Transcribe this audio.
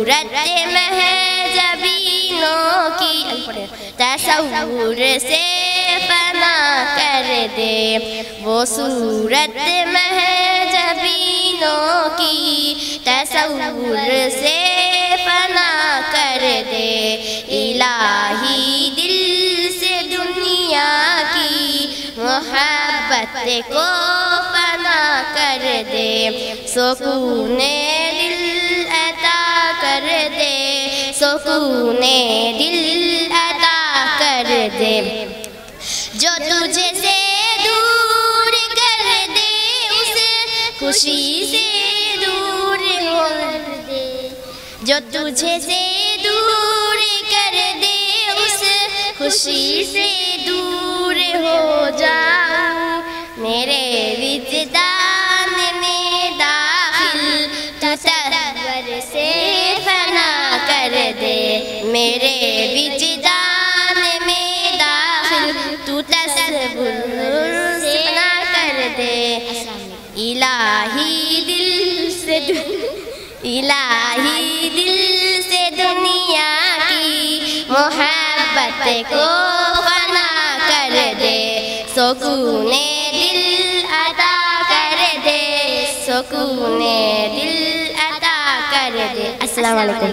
صورت محض بینوں کی تصور سے فنا کر دے، وہ صورت محض بینوں کی تصور سے فنا کر دے، الہی دل سے دنیا کی محبت کو فنا کر دے، سکون دل عطا کر دے، سکون دل عطا کر دے، جو تجھ سے دور کر دے اس خوشی سے دور ہو دے، جو تجھ سے دور کر دے اس خوشی سے دور ہو جاؤں، میرے وجدان میں داخل تصور سے فنا کر دے، میرے وجدان میں داخل تصور سے فنا کر دے، الہی دل سے الہی دل سے دنیا کی محبت کو فنا کر دے، سکون دل عطا کر دے، سکون دل عطا کر دے۔ السلام علیکم۔